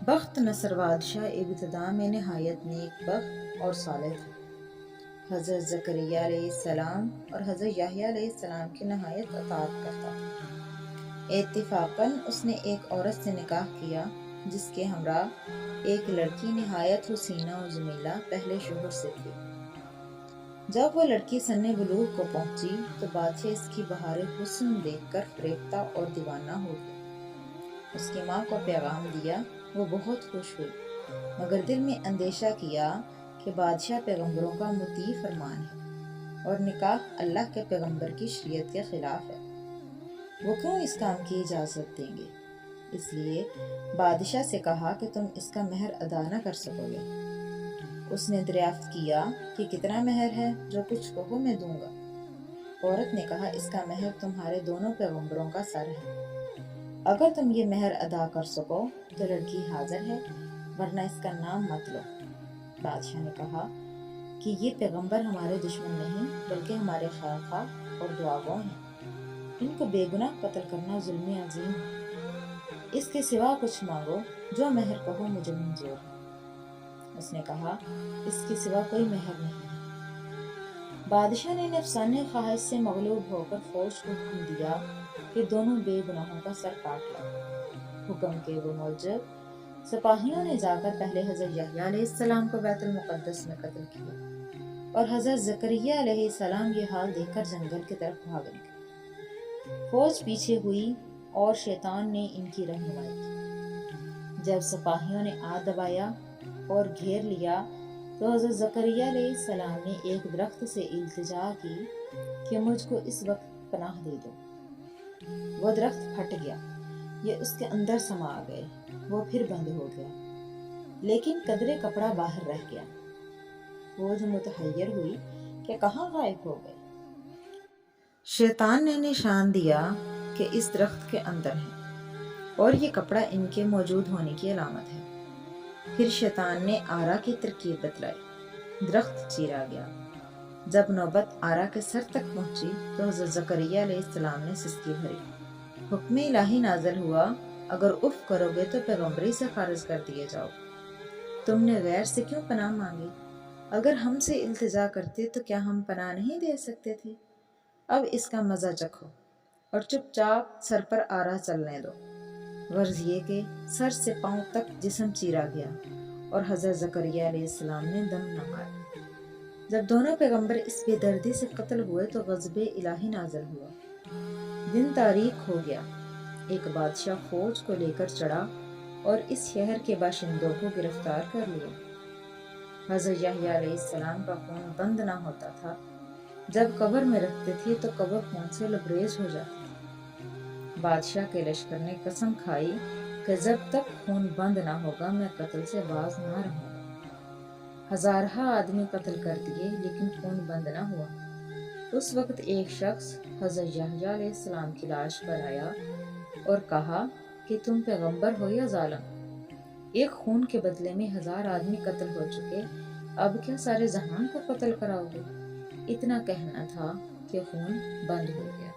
بخت نصر بادشاہ ابتدا میں نہایت نیک بخت اور صالح تھا۔ حضرت زکریا علیہ السلام اور حضرت یحییٰ علیہ السلام کی نہایت اطاعت کرتا تھا۔ اتفاقاً اس نے ایک عورت سے نکاح کیا جس کے ہمراہ ایک لڑکی نہایت حسینہ و جمیلہ پہلے شوہر سے تھی۔ جب وہ لڑکی سن بلوغ کو پہنچی تو بادشاہ اس کی بہار حسن دیکھ کر فریفتہ اور دیوانہ ہو گیا۔ اس کی ماں کو پیغام دیا، وہ بہت خوش ہوئی، مگر دل میں اندیشہ کیا کہ بادشاہ پیغمبروں کا مطیع فرمان ہے اور نکاح اللہ کے پیغمبر کی شریعت کے خلاف ہے، وہ کیوں اس کام کی اجازت دیں گے؟ اس لیے بادشاہ سے کہا کہ تم اس کا مہر ادا نہ کر سکو گے۔ اس نے دریافت کیا کہ کتنا مہر ہے؟ جو کچھ کہو میں دوں گا۔ عورت نے کہا، اس کا مہر تمہارے دونوں پیغمبروں کا سر ہے، اگر تم یہ مہر ادا کر سکو تو لڑکی حاضر ہے، ورنہ اس کا نام مت لو۔ بادشاہ نے کہا کہ یہ پیغمبر ہمارے دشمن نہیں بلکہ ہمارے خواہاں اور دعاگو ہیں، ان کو بے گناہ قتل کرنا ظلم عظیم ہے، اس کے سوا کچھ مانگو، جو مہر کہو مجھے منظور ہے۔ اس نے کہا، اس کے سوا کوئی مہر نہیں ہے۔ بادشاہ نے نفسانی خواہش سے مغلوب ہو کر فوج کو حکم دیا کہ دونوں بے گناہوں کا سر کاٹ لاؤ۔ حکم کے بموجب سپاہیوں نے جا کر پہلے حضرت یحییٰ علیہ السلام کو بیت المقدس میں قتل کیا اور حضرت زکریا علیہ السلام یہ حال دیکھ کر جنگل کی طرف بھاگ نکلے۔ فوج پیچھے ہوئی اور شیطان نے ان کی رہنمائی کی۔ جب سپاہیوں نے آ دبایا اور گھیر لیا تو حضرت زکریا علیہ السلام نے ایک درخت سے التجا کی کہ مجھ کو اس وقت پناہ دے دو۔ وہ درخت پھٹ گیا، یہ اس کے اندر سما گئے، وہ پھر بند ہو گیا، لیکن قدرے کپڑا باہر رہ گیا۔ فوج متحیر ہوئی کہ کہاں غائب ہو گئے۔ شیطان نے نشان دیا کہ اس درخت کے اندر ہے اور یہ کپڑا ان کے موجود ہونے کی علامت ہے۔ پھر شیطان نے آرا کی ترکیب بتلائی، درخت چیرا گیا۔ جب نوبت آرا کے سر تک پہنچی تو حضرت زکریا علیہ السلام نے سسکی بھری۔ حکم الہی نازل ہوا، اگر اف کرو گے تو پیغمبری سے خارج کر دیے جاؤ۔ تم نے غیر سے کیوں پناہ مانگی؟ اگر ہم سے التجا کرتے تو کیا ہم پناہ نہیں دے سکتے تھے؟ اب اس کا مزہ چکھو اور چپ چاپ سر پر آرا چلنے دو۔ غرض یہ کہ سر سے پاؤں تک جسم چیرا گیا اور حضرت زکریا علیہ السلام نے دم نہ مارا۔ جب دونوں پیغمبر اس بے دردی سے قتل ہوئے تو غضب الہی نازل ہوا۔ دن تاریک ہو گیا، ایک بادشاہ فوج کو لے کر چڑھا اور اس شہر کے باشندوں کو گرفتار کر لیا۔ حضرت یحییٰ علیہ السلام کا خون بند نہ ہوتا تھا، جب قبر میں رکھتے تھے تو قبر خون سے لبریز ہو جاتی تھی۔ بادشاہ کے لشکر نے قسم کھائی کہ جب تک خون بند نہ ہوگا میں قتل سے باز نہ رہوں گا۔ ہزارہا آدمی قتل کر دیے لیکن خون بند نہ ہوا۔ اس وقت ایک شخص حضرت یحییٰ علیہ السلام کی لاش پر آیا اور کہا کہ تم پیغمبر ہو یا ظالم؟ ایک خون کے بدلے میں 1000 آدمی قتل ہو چکے، اب کیا سارے جہان کو قتل کراؤ گے؟ اتنا کہنا تھا کہ خون بند ہو گیا۔